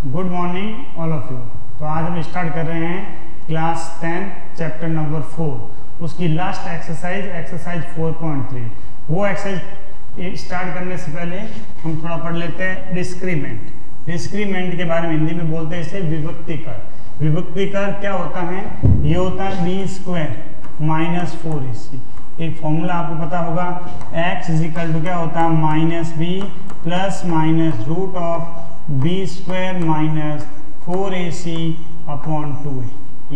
Good morning all of you. तो आज हम स्टार्ट कर रहे हैं क्लास 10 चैप्टर नंबर 4, उसकी लास्ट एक्सरसाइज 4.3। वो एक्सरसाइज स्टार्ट करने से पहले हम थोड़ा पढ़ लेते हैं डिस्क्रीमेंट के बारे में। हिंदी में बोलते हैं इसे विभक्तिकर। विभक्तिकर क्या होता है? ये होता है b² माइनस 4ac। एक फॉर्मूला आपको पता होगा, x इजिकल टू क्या होता है -b plus minus root of b² minus 4ac upon 2a।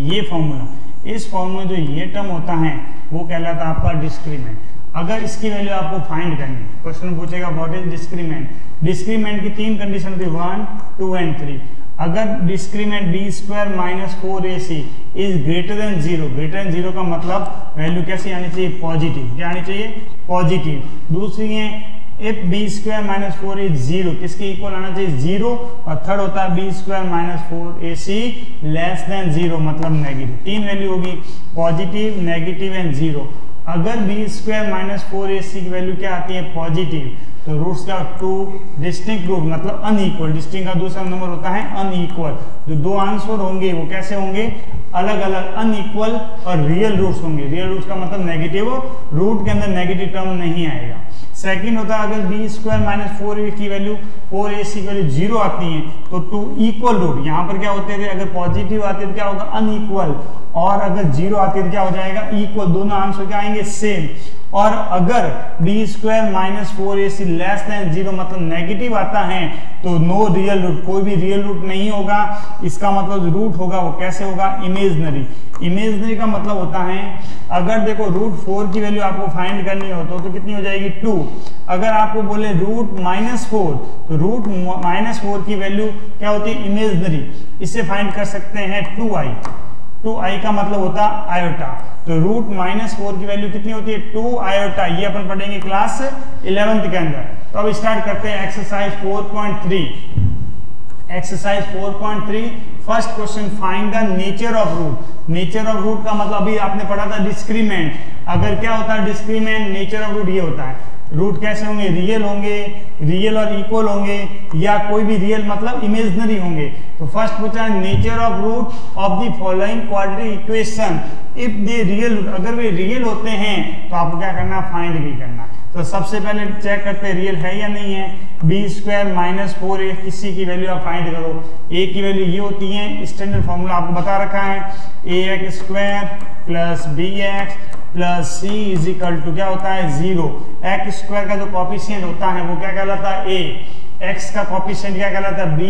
ये फॉर्मूला, इस फॉर्मूले जो ये टर्म होता है वो कहलाता है आपका डिस्क्रीमेंट। अगर इसकी वैल्यू आपको फाइंड करनी, क्वेश्चन पूछेगा व्हाट इज डिस्क्रीमेंट। डिस्क्रीमेंट की 3 कंडीशन होती है, 1, 2 एंड 3। अगर discriminant b² minus 4ac is greater than 0, greater than 0 का मतलब वैल्यू कैसी आनी चाहिए? पॉजिटिव। क्या आनी चाहिए? पॉजिटिव। दूसरी है इफ b² माइनस 4 इज 0, किसके इक्वल आना चाहिए? 0। और थर्ड होता है b² minus 4ac less than 0, मतलब नेगेटिव। 3 वैल्यू होगी, पॉजिटिव, नेगेटिव एंड 0। अगर b² माइनस 4ac की वैल्यू क्या आती है? पॉजिटिव, तो रूट्स का 2 डिस्टिंक्ट रूट मतलब अनइक्वल। डिस्टिंक्ट का दूसरा नंबर होता है अनइक्वल। जो दो आंसर होंगे वो कैसे होंगे? अलग अलग अनइक्वल और रियल रूट्स होंगे। रियल रूट्स का मतलब नेगेटिव, रूट के अंदर नेगेटिव टर्म नहीं आएगा। सेकंड होता है अगर b² माइनस 4a की वैल्यू 4ac की वैल्यू 0 आती है तो 2 इक्वल रूट। यहाँ पर क्या होते थे? अगर पॉजिटिव आते तो क्या होगा? अनइक्वल, और अगर 0 आती तो क्या हो जाएगा? इक्वल। दोनों आंसर क्या आएंगे? सेम। और अगर b² minus 4ac less than 0 मतलब नेगेटिव आता है तो नो रियल रूट, कोई भी रियल रूट नहीं होगा। इसका मतलब रूट होगा वो कैसे होगा? इमेजनरी। इमेजनरी का मतलब होता है अगर देखो √4 की वैल्यू आपको फाइंड करनी हो तो कितनी हो जाएगी? 2। अगर आपको बोले √-4 तो √-4 की वैल्यू क्या होती है? इमेजनरी। इसे फाइंड कर सकते हैं 2i का मतलब होता है आयोटा। तो √-4 की वैल्यू कितनी होती है? 2 आयोटा। ये अपन पढ़ेंगे क्लास 11th के अंदर। तो अब स्टार्ट करते हैं exercise 4.3। Exercise 4.3 first question, find the nature of root. Nature of root का मतलब अभी आपने पढ़ा था डिस्क्रीमेंट। अगर क्या होता है डिस्क्रीमेंट, नेचर ऑफ रूट ये होता है रूट कैसे होंगे? रियल होंगे, रियल और इक्वल होंगे, या कोई भी रियल मतलब इमेजनरी होंगे। तो फर्स्ट पूछा है nature of root of the following quadratic equation if they real. अगर वे रियल होते हैं तो आपको क्या करना? फाइंड भी करना। तो सबसे पहले चेक करते हैं रियल है या नहीं है। b² माइनस 4a किसी की वैल्यू आप फाइंड करो। a की वैल्यू ये होती है, स्टैंडर्ड फॉर्मूला आपको बता रखा है, ax² plus bx plus c is equal to क्या होता है? 0। x² का जो कॉफिशिएंट होता है वो क्या कहलाता है? a। x का कॉफिशिएंट क्या कहलाता है? b।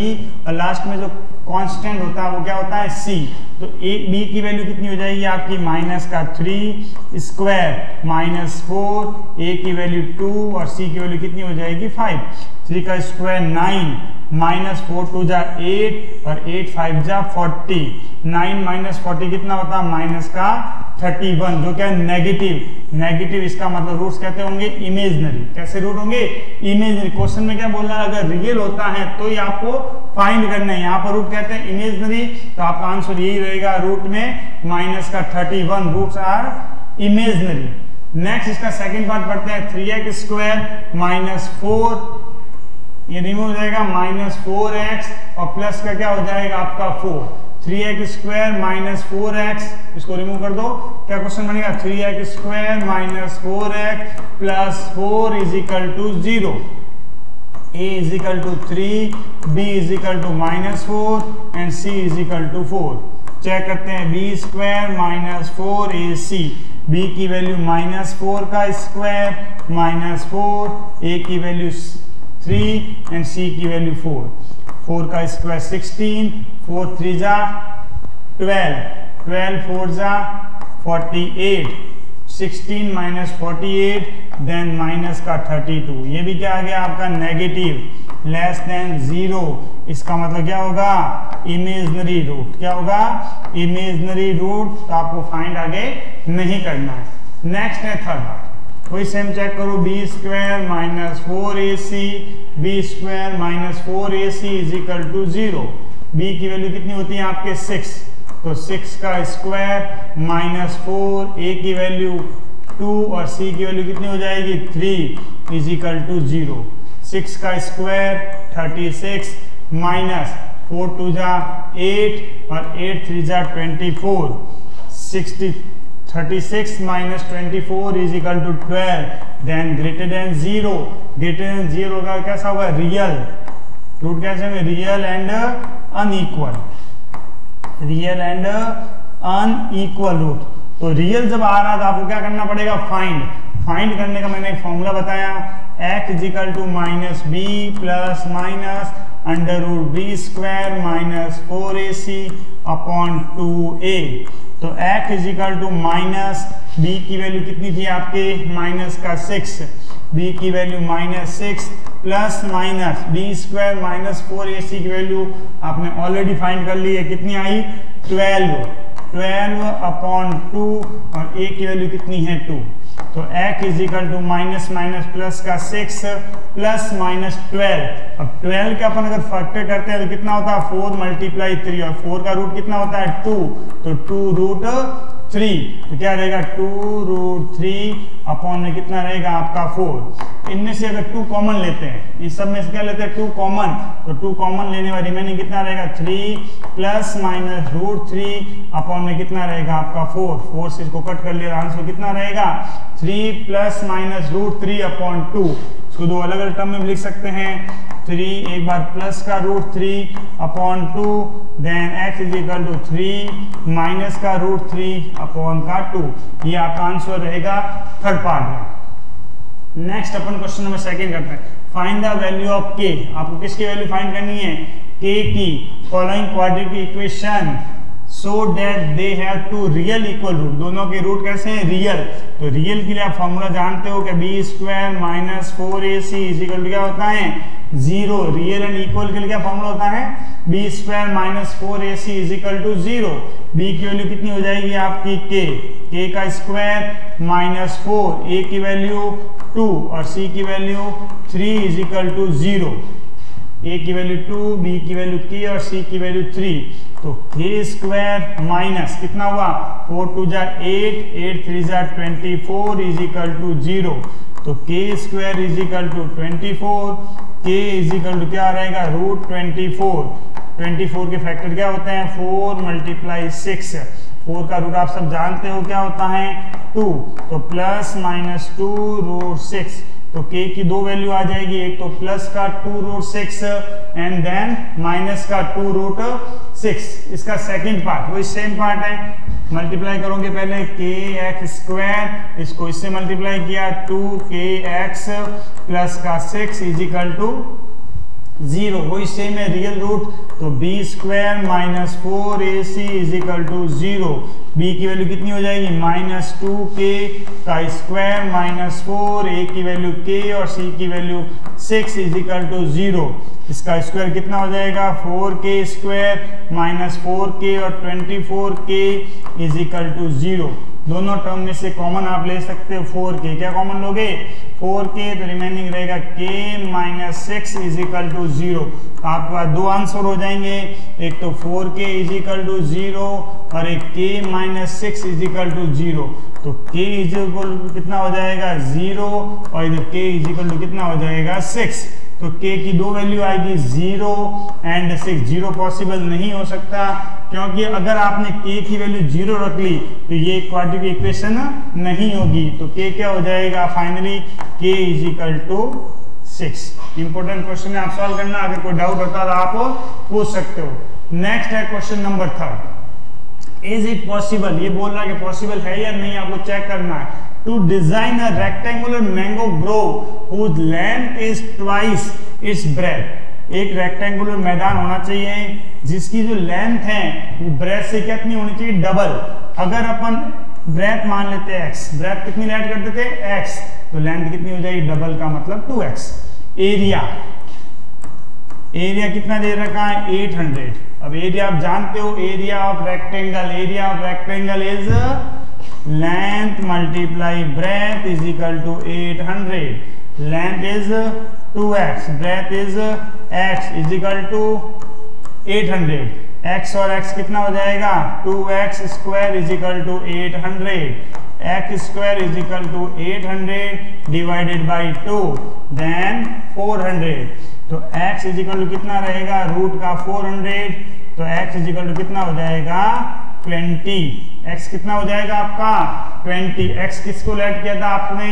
और लास्ट में जो कांस्टेंट होता है वो क्या होता है? c। तो b की वैल्यू कितनी हो जाएगी आपकी? -3² माइनस 4, a की वैल्यू 2 और c की वैल्यू कितनी हो जाएगी? 5। 3 का स्क्वायर 9 माइनस 4 2 जा 8 और 8 5 जा 40। 9 माइनस 40 कितना होता है? माइनस का 31, जो क्या है? नेगेटिव। नेगेटिव इसका मतलब रूट्स कहते होंगे इमेजनरी। कैसे रूट होंगे? इमेजनरी। क्वेश्चन में क्या बोल रहा है? अगर रियल होता है तो ये आपको फाइंड करना है। यहाँ पर रूट कहते हैं इमेजनरी, तो आपका आंसर यही रहेगा, रूट में माइनस का 31 रूट्स आर इमेजनरी। नेक्स्ट इसका सेकंड पार्ट पढ़ते हैं, 3x² माइनस 4, ये रिमूव हो जाएगा, -4x और प्लस का क्या हो जाएगा आपका 4। 3x² माइनस 4x, इसको रिमूव कर दो, क्या क्वेश्चन बनेगा? 3x² minus 4x plus 4 is equal to 0। a is equal to 3, b is equal to -4 and c is equal to 4। Check करते हैं, b² माइनस 4ac, b की वैल्यू -4 का square minus 4, a की value 3 and c की value 4। 4 का square 16, 4 3 जा 12, 12 4 जा 48, 16 minus 48 then minus का 32। ये भी क्या आ गया आपका? नेगेटिव। लेस देन 0, इसका मतलब क्या होगा? Imaginary root. क्या होगा? Imaginary root. तो आपको फाइंड आगे नहीं करना है। नेक्स्ट है थर्ड पार्ट, वही सेम चेक करो, b² minus 4ac, b² minus 4ac is equal to 0। b की वैल्यू कितनी होती है आपके? 6। तो 6 का स्क्वायर माइनस 4, a की वैल्यू 2 और c की वैल्यू कितनी हो जाएगी? 3 इज इक्वल टू 0। 6 का स्क्वायर 36 माइनस 4 2 जा 8 और 8 3 जा 24, 36 minus 24 is equal to 12, then greater than 0, greater than 0 का कैसा होगा, रियल रूट कैसे होंगे, real and unequal, real and unequal root. तो रियल जब आ रहा था आपको क्या करना पड़ेगा, फाइंड करने का मैंने एक फॉर्मूला बताया, x is equal to minus B plus minus under root B square minus 4ac upon 2a। तो x is equal to minus B की वैल्यू कितनी थी आपके, माइनस का 6, b की value minus 6 plus minus B square minus 4ac की value आपने already find कर ली है, कितनी आई 12 अपॉन 2 और a की वैल्यू कितनी है 2। तो x is equal to minus minus plus का 6 प्लस माइनस 12। अब 12 का अपन अगर फैक्टर करते हैं तो कितना होता है 4 मल्टीप्लाई 3 और 4 का रूट कितना होता है 2, तो 2 रूट 3, तो क्या रहेगा 2 रूट 3 अपॉन में कितना रहेगा आपका 4। इनमें से अगर 2 कॉमन लेते हैं, इस सब में से क्या लेते हैं 2 कॉमन, तो 2 कॉमन लेने में रिमेनिंग कितना रहेगा 3 प्लस माइनस रूट 3 अपॉन में कितना रहेगा आपका 4 से इसको कट कर लिया, आंसर कितना रहेगा 3 प्लस माइनस रूट 3 अपॉन 2। इसको दो अलग अलग टर्म में लिख सकते हैं, 3 एक बार प्लस का root 3 upon 2, then x is equal to 3 minus का रूट 3 अपॉन का 2। ये आपका आंसर रहेगा थर्ड पार्ट में। नेक्स्ट अपन क्वेश्चन नंबर सेकंड करते हैं, find the value of k। आपको किसकी वैल्यू फाइंड करनी है, k की। Following quadratic equation so that they have two real equal root, दोनों के रूट कैसे हैं रियल। तो रियल के लिए आप फॉर्मूला जानते हो कि B square minus 4ac is equal to क्या होता है 0। रियल एंड इक्वल के लिए क्या फॉर्मूला होता है, B square minus 4ac is equal to 0। B की वैल्यू कितनी हो जाएगी आपकी k का स्क्वायर माइनस 4, a की वैल्यू 2 और c की value 3 is equal to 0। a की वैल्यू 2, b की वैल्यू k और c की वैल्यू 3। तो k स्क्वायर माइनस कितना हुआ 4 2 जा 8, 8 3 जा 24 इज इक्वल टू 0। तो k square is equal to 24, k is equal to क्या रहेगा रूट 24 के फैक्टर क्या होते हैं 4 मल्टीप्लाई 6, 4 का रूट आप सब जानते हो क्या होता है 2, तो प्लस माइनस 2 रूट 6। तो k की दो वैल्यू आ जाएगी, एक तो प्लस का 2 रूट 6 एंड देन माइनस का 2 रूट 6। इसका सेकंड पार्ट वही सेम पार्ट है, मल्टीप्लाई करोगे पहले kx स्क्वायर, इसको इससे मल्टीप्लाई किया 2kx प्लस का 6 इज इक्वल टू 0, वही सेम है रियल रूट। तो b square minus 4ac is equal to 0। b की वैल्यू कितनी हो जाएगी माइनस 2k का स्क्वायर माइनस 4, a की वैल्यू k और c की वैल्यू 6 इज इक्वल टू 0। इसका स्क्वायर कितना हो जाएगा 4k स्क्वायर माइनस 4k और 24k इज इक्वल टू 0। दोनों टर्म में से कॉमन आप ले सकते हो 4k, क्या कॉमन लोगे 4k, तो रिमेनिंग रहेगा k minus 6 is equal to 0। तो आपके पास दो आंसर हो जाएंगे, एक तो 4k इज इक्वल टू 0 और एक k minus 6 is equal to 0। तो k इज इक्वल टू कितना हो जाएगा 0 और इधर k इज इक्वल टू कितना हो जाएगा 6। तो k की दो वैल्यू आएगी 0 एंड 6। 0 पॉसिबल नहीं हो सकता, क्योंकि अगर आपने k की वैल्यू 0 रख ली तो ये क्वाड्रेटिक इक्वेशन नहीं होगी। तो k क्या हो जाएगा finally k is equal to 6। Important question है, आप सॉल्व करना, अगर कोई डाउट होता तो आप पूछ सकते हो। नेक्स्ट है question number 3, is it possible, ये बोल रहा है कि पॉसिबल है या नहीं, आपको चेक करना है। To design a rectangular mango grove whose length is twice its breadth. एक रेक्टेंगुलर मैदान होना चाहिए जिसकी जो लेंथ है वो ब्रेथ से कितनी होनी चाहिए डबल। अगर अपन ब्रेथ मान लेते हैं x, ब्रेथ कितनी ऐड कर देते हैं x, तो लेंथ कितनी हो जाएगी डबल का मतलब 2x। एरिया कितना दे रखा है 800। अब एरिया आप जानते हो, area of rectangle is length multiply breadth is equal to 800। Length is 2x, breadth is x is equal to 800। x और x कितना हो जाएगा 2x square is equal to 800। x square is equal to 800 divided by 2 then 400। तो x is equal to कितना रहेगा, root का 400, तो x is equal to कितना हो जाएगा 20। x कितना हो जाएगा आपका 20। x किसको लेट किया था आपने,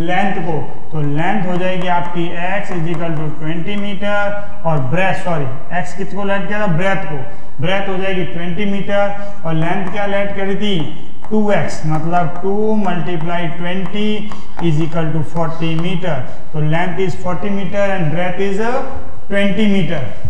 लेंथ को, तो लेंथ हो जाएगी आपकी x is equal to 20 metre और ब्रेथ, सॉरी x किसको लेट किया था, ब्रेथ को, ब्रेथ हो जाएगी 20 मीटर और लेंथ क्या लेट करी थी 2x, मतलब 2 multiply 20 is equal to 40 metre. तो length is 40 metre and breadth is 20 metre.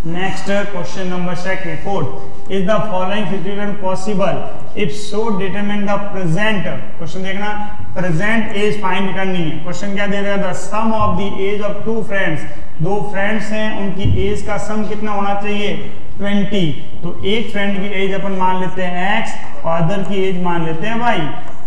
Next question number 4, is the following situation possible? If so, determine the present. Question देखना, present age find करनी है। Question क्या दे रहा है, the sum of the age of two friends, दो friends हैं उनकी as का सम कितना होना चाहिए 20। तो एक फ्रेंड की एज अपन मान लेते हैं x और अदर की एज मान लेते हैं y।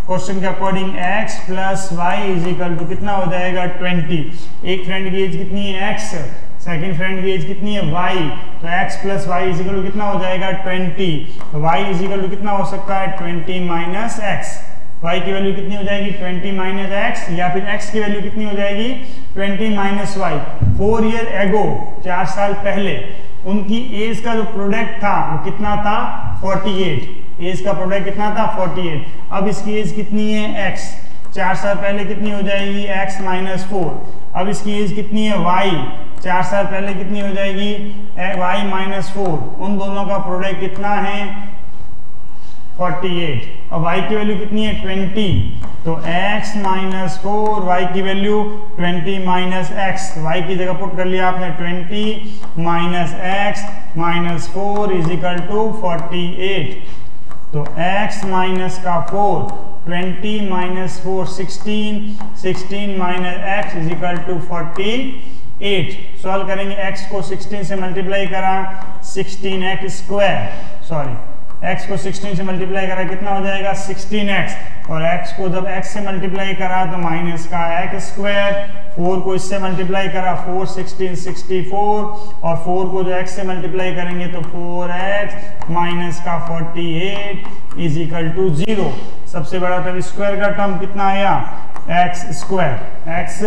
क्वेश्चन के according x plus Y is equal to कितना हो जाएगा 20। एक फ्रेंड की एज कितनी है x, सेकंड फ्रेंड की एज कितनी है y, तो x plus Y is equal to कितना हो जाएगा 20। तो y इज इक्वल टू कितना हो सकता है 20 माइनस x। y की वैल्यू कितनी हो जाएगी 20 माइनस x, या फिर x की वैल्यू कितनी हो जाएगी 20 माइनस y। 4 ईयर एगो, 4 साल पहले उनकी एज का जो प्रोडक्ट था वो कितना था 48। एज का प्रोडक्ट कितना था 48। अब इसकी एज कितनी है x, 4 साल पहले कितनी हो जाएगी x माइनस 4। अब इसकी एज कितनी है y, 4 साल पहले कितनी हो जाएगी y माइनस 4। उन दोनों का प्रोडक्ट कितना है 48 और y की वैल्यू कितनी है 20। तो x माइनस 4, y की वैल्यू 20 माइनस x, y की जगह पुट कर लिया आपने 20 minus x minus 4 is equal to 48। तो x माइनस का 4, 20 minus 4 16, 16 minus x is equal to 48। Solve करेंगे, x को 16 से मल्टीप्लाई करा 16x स्क्वायर, सॉरी x को 16 से मल्टीप्लाई करा कितना हो जाएगा 16x, और x को जब x से मल्टीप्लाई करा तो माइनस का x स्क्वायर, 4 को इससे मल्टीप्लाई करा 4 16 64, और 4 को जो x से मल्टीप्लाई करेंगे तो 4x माइनस का 48 इज इक्वल टू 0। सबसे बड़ा टर्म स्क्वायर का टर्म कितना आया x square, x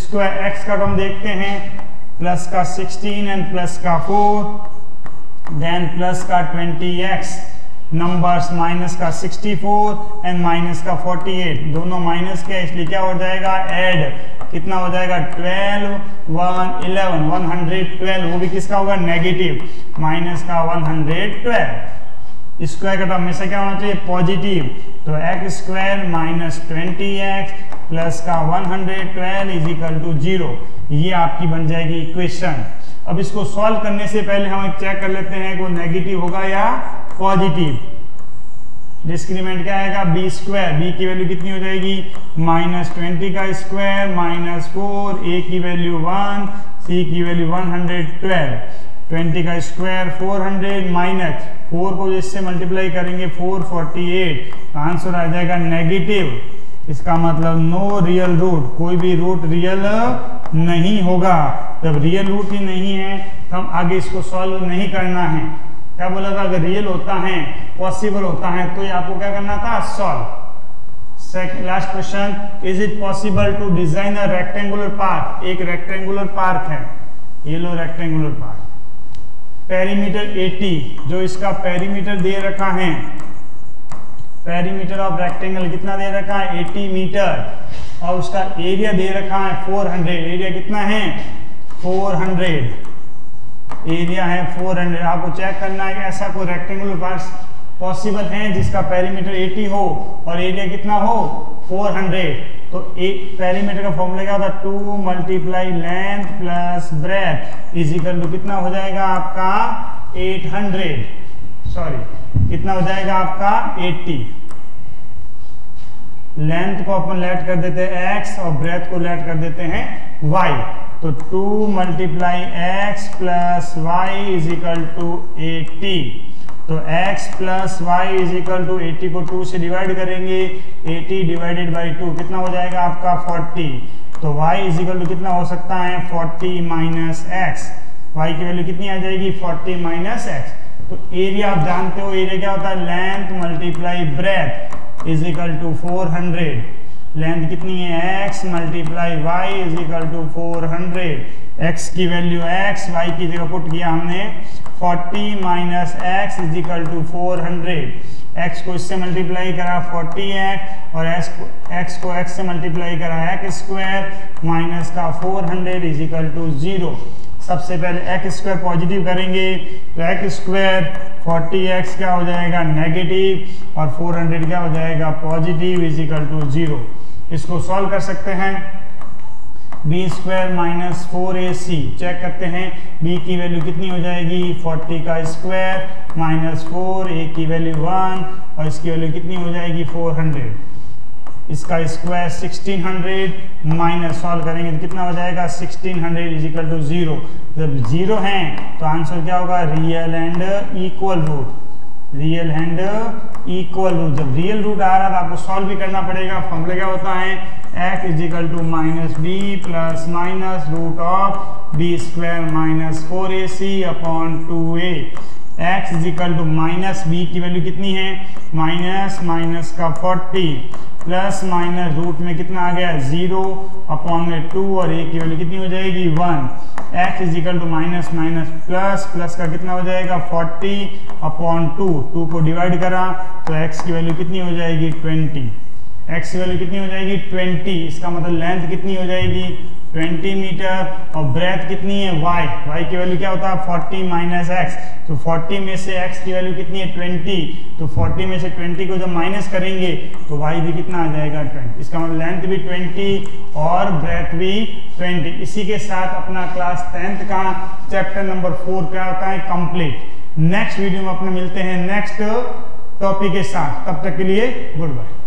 square, x का टर्म देखते हैं प्लस का 16 एंड प्लस का 4 देन प्लस का 20x, नंबर्स माइनस का 64 एंड माइनस का 48, दोनों माइनस के इसलिए क्या हो जाएगा ऐड, कितना हो जाएगा 12 1 11 112, वो भी किसका होगा नेगेटिव, माइनस का 112। स्क्वायर का टर्म हमेशा क्या होना चाहिए पॉजिटिव, तो x square minus 20x plus का 112 इज इक्वल टू 0। ये आपकी बन जाएगी इक्वेशन। अब इसको सॉल्व करने से पहले हम एक चेक कर लेते हैं कि वो नेगेटिव होगा या पॉजिटिव। डिस्क्रीमेंट क्या आएगा बी स्क्वायर, बी की वैल्यू कितनी हो जाएगी माइनस 20 का स्क्वायर माइनस 4, ए की वैल्यू 1, सी की वैल्यू 112, 20 का स्क्वायर 400 माइनस 4 को जिससे मल्टीप्लाई करेंगे 448, आंसर आ जाएगा नेगेटिव। इसका मतलब नो रियल रूट, कोई भी रूट रियल नहीं होगा। जब रियल रूट ही नहीं है तो हम आगे इसको सॉल्व नहीं करना है। क्या बोला था, अगर रियल होता है पॉसिबल होता है तो ये आपको क्या करना था solve. Last question, is it possible to design a rectangular park. एक रेक्टेंगुलर पार्क है, ये लो रेक्टेंगुलर पार्क, पेरीमीटर 80, जो इसका पेरीमीटर दे रखा है, पेरीमीटर ऑफ रेक्टेंगल कितना दे रखा है 80 मीटर, और उसका एरिया दे रखा है 400। एरिया कितना है 400, एरिया है 400। आपको चेक करना है कि ऐसा कोई रेक्टेंगुलर पार्क पॉसिबल है जिसका पेरीमीटर 80 हो और एरिया कितना हो 400। तो एक पेरीमीटर का फॉर्मूला क्या होता है 2 multiply length plus breadth is equal to कितना हो जाएगा आपका 800, सॉरी कितना हो जाएगा आपका 80। लेंथ को अपन लेट कर देते हैं x और ब्रेथ को लेट कर देते हैं y, तो 2 multiply x plus Y is equal to 80। तो x plus Y is equal to 80 को 2 से डिवाइड करेंगे, 80 डिवाइडेड बाई 2 कितना हो जाएगा आपका 40। तो y इज इक्वल टू कितना हो सकता है 40 माइनस x, y की वैल्यू कितनी आ जाएगी 40 माइनस x। तो एरिया आप जानते हो, एरिया क्या होता है length multiply breadth is equal to 400। लेंथ कितनी है x multiply y is equal to 400। x की वैल्यू x, y की जगह पुट किया हमने 40 minus x is equal to 400। x को इससे मल्टीप्लाई करा 40 है और x को x से मल्टीप्लाई करा x स्क्वायर माइनस का 400 इज इक्वल टू 0। सबसे पहले x स्क्वायर पॉजिटिव करेंगे तो x स्क्वायर 40x क्या हो जाएगा नेगेटिव और 400 क्या हो जाएगा पॉजिटिव इज इक्वल टू 0। इसको सॉल्व कर सकते हैं। B square minus 4ac check करते हैं b की वैल्यू कितनी हो जाएगी 40 का स्क्वायर माइनस 4, a की वैल्यू 1 और इसकी वैल्यू कितनी हो जाएगी 400। इसका स्क्वायर 1600 माइनस सॉल्व करेंगे तो कितना हो जाएगा 1600 इज इक्वल टू 0। जब 0 है तो आंसर क्या होगा real and equal root. Real and equal root, जब रियल रूट आ रहा था आपको सॉल्व भी करना पड़ेगा। फॉर्मूला क्या होता है x is equal to minus B plus minus root of b square minus 4ac upon 2a। x is equal to minus B की वैल्यू कितनी है माइनस माइनस का 40 प्लस माइनस रूट में कितना आ गया 0 अपॉन में 2 और a की वैल्यू कितनी हो जाएगी 1। x is equal to minus minus plus, plus का कितना हो जाएगा 40 अपॉन 2 को डिवाइड करा तो x की वैल्यू कितनी हो जाएगी 20। x की वैल्यू कितनी हो जाएगी 20। इसका मतलब लेंथ कितनी हो जाएगी 20 मीटर और ब्रेथ कितनी है y की वैल्यू क्या होता है 40 माइनस एक्स। तो 40 में से x की वैल्यू कितनी है 20, तो 40 में से 20 को जब माइनस करेंगे तो y भी कितना आ जाएगा 20। इसका मतलब लेंथ भी 20 और ब्रेथ भी 20। इसी के साथ अपना क्लास 10th का चैप्टर नंबर 4 क्या होता है कंप्लीट। नेक्स्ट वीडियो में अपने मिलते हैं नेक्स्ट टॉपिक के साथ, तब तक के लिए गुड बाय।